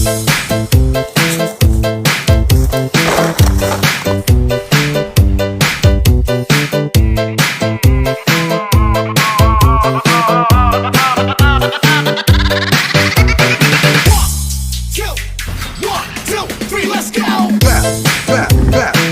One, two, three, let's go. Clap, clap, clap.